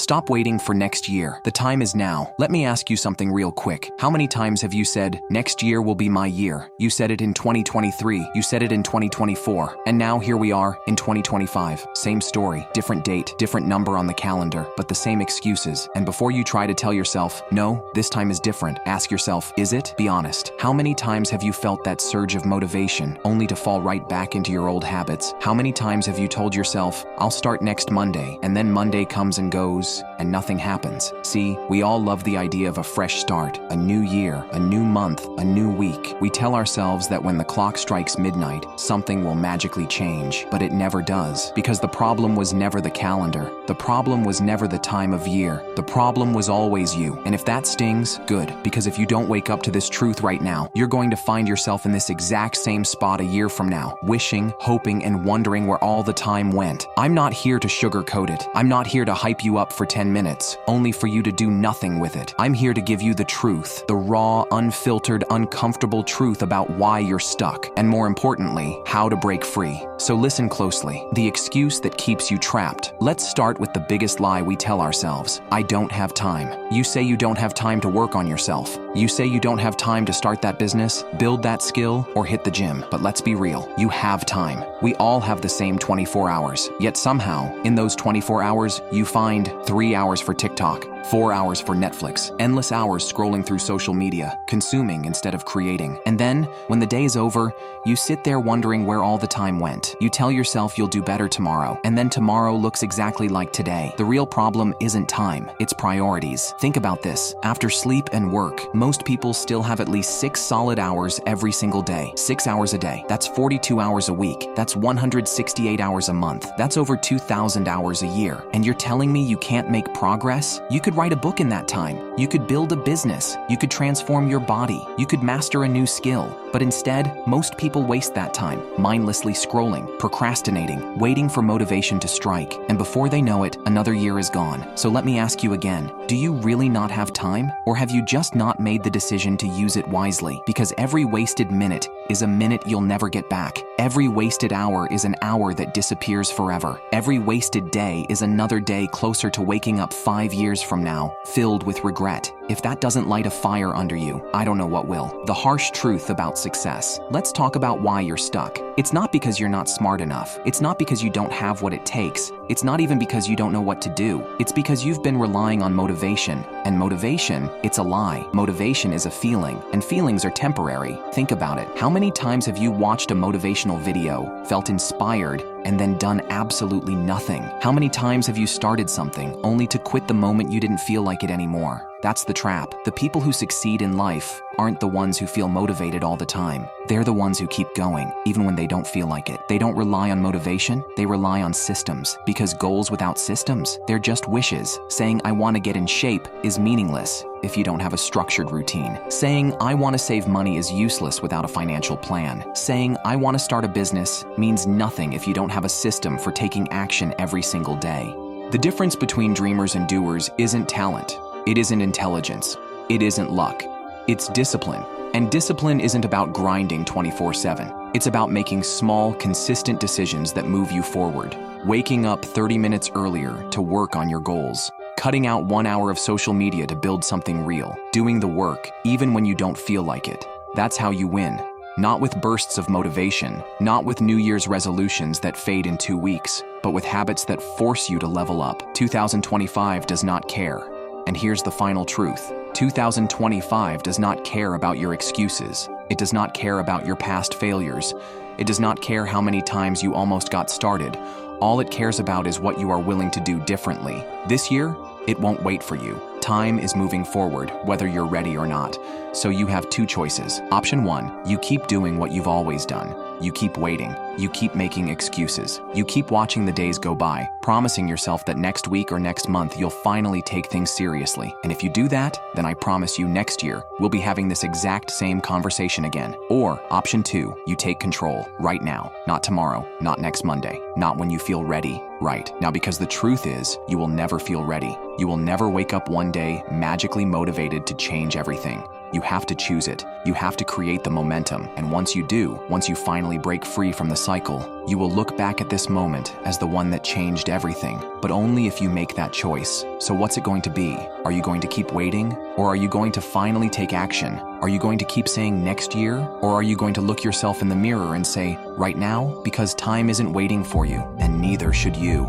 Stop waiting for next year. The time is now. Let me ask you something real quick. How many times have you said, next year will be my year? You said it in 2023. You said it in 2024. And now here we are in 2025. Same story, different date, different number on the calendar, but the same excuses. And before you try to tell yourself, no, this time is different, ask yourself, is it? Be honest. How many times have you felt that surge of motivation only to fall right back into your old habits? How many times have you told yourself, I'll start next Monday, and then Monday comes and goes, and nothing happens? See, we all love the idea of a fresh start, a new year, a new month, a new week. We tell ourselves that when the clock strikes midnight, something will magically change, but it never does, because the problem was never the calendar. The problem was never the time of year. The problem was always you. And if that stings, good, because if you don't wake up to this truth right now, you're going to find yourself in this exact same spot a year from now, wishing, hoping, and wondering where all the time went. I'm not here to sugarcoat it. I'm not here to hype you up for 10 minutes, only for you to do nothing with it. I'm here to give you the truth, the raw, unfiltered, uncomfortable truth about why you're stuck, and more importantly, how to break free. So listen closely. The excuse that keeps you trapped. Let's start with the biggest lie we tell ourselves. I don't have time. You say you don't have time to work on yourself. You say you don't have time to start that business, build that skill, or hit the gym. But let's be real. You have time. We all have the same 24 hours. Yet somehow, in those 24 hours, you find 3 hours for TikTok, 4 hours for Netflix, endless hours scrolling through social media, consuming instead of creating. And then, when the day is over, you sit there wondering where all the time went. You tell yourself you'll do better tomorrow, and then tomorrow looks exactly like today. The real problem isn't time, it's priorities. Think about this. After sleep and work, most people still have at least 6 solid hours every single day. 6 hours a day. That's 42 hours a week. That's 168 hours a month. That's over 2,000 hours a year. And you're telling me you can't make progress? You could write a book in that time. You could build a business. You could transform your body. You could master a new skill. But instead, most people waste that time, mindlessly scrolling, procrastinating, waiting for motivation to strike. And before they know it, another year is gone. So let me ask you again, do you really not have time? Or have you just not made the decision to use it wisely? Because every wasted minute is a minute you'll never get back. Every wasted hour is an hour that disappears forever. Every wasted day is another day closer to waking up 5 years from now, filled with regret. If that doesn't light a fire under you, I don't know what will. The harsh truth about success. Let's talk about why you're stuck. It's not because you're not smart enough. It's not because you don't have what it takes. It's not even because you don't know what to do. It's because you've been relying on motivation. And motivation, it's a lie. Motivation is a feeling, and feelings are temporary. Think about it. How many times have you watched a motivational video, felt inspired, and then done absolutely nothing? How many times have you started something only to quit the moment you didn't feel like it anymore? That's the trap. The people who succeed in life aren't the ones who feel motivated all the time. They're the ones who keep going, even when they don't feel like it. They don't rely on motivation, they rely on systems. Because goals without systems, they're just wishes. Saying, I want to get in shape is meaningless if you don't have a structured routine. Saying, I want to save money is useless without a financial plan. Saying, I want to start a business means nothing if you don't have a system for taking action every single day. The difference between dreamers and doers isn't talent. It isn't intelligence. It isn't luck. It's discipline. And discipline isn't about grinding 24/7. It's about making small, consistent decisions that move you forward. Waking up 30 minutes earlier to work on your goals. Cutting out 1 hour of social media to build something real. Doing the work, even when you don't feel like it. That's how you win. Not with bursts of motivation, not with New Year's resolutions that fade in 2 weeks, but with habits that force you to level up. 2025 does not care. And here's the final truth. 2025 does not care about your excuses. It does not care about your past failures. It does not care how many times you almost got started. All it cares about is what you are willing to do differently. This year, it won't wait for you. Time is moving forward, whether you're ready or not. So you have 2 choices. Option 1, you keep doing what you've always done. You keep waiting. You keep making excuses. You keep watching the days go by, promising yourself that next week or next month you'll finally take things seriously. And if you do that, then I promise you next year, we'll be having this exact same conversation again. Or option 2, you take control right now, not tomorrow, not next Monday, not when you feel ready. Right now, because the truth is, you will never feel ready. You will never wake up one day magically motivated to change everything. You have to choose it. You have to create the momentum. And once you do, once you finally break free from the cycle, you will look back at this moment as the one that changed everything, but only if you make that choice. So what's it going to be? Are you going to keep waiting? Or are you going to finally take action? Are you going to keep saying next year? Or are you going to look yourself in the mirror and say, right now? Because time isn't waiting for you, and neither should you.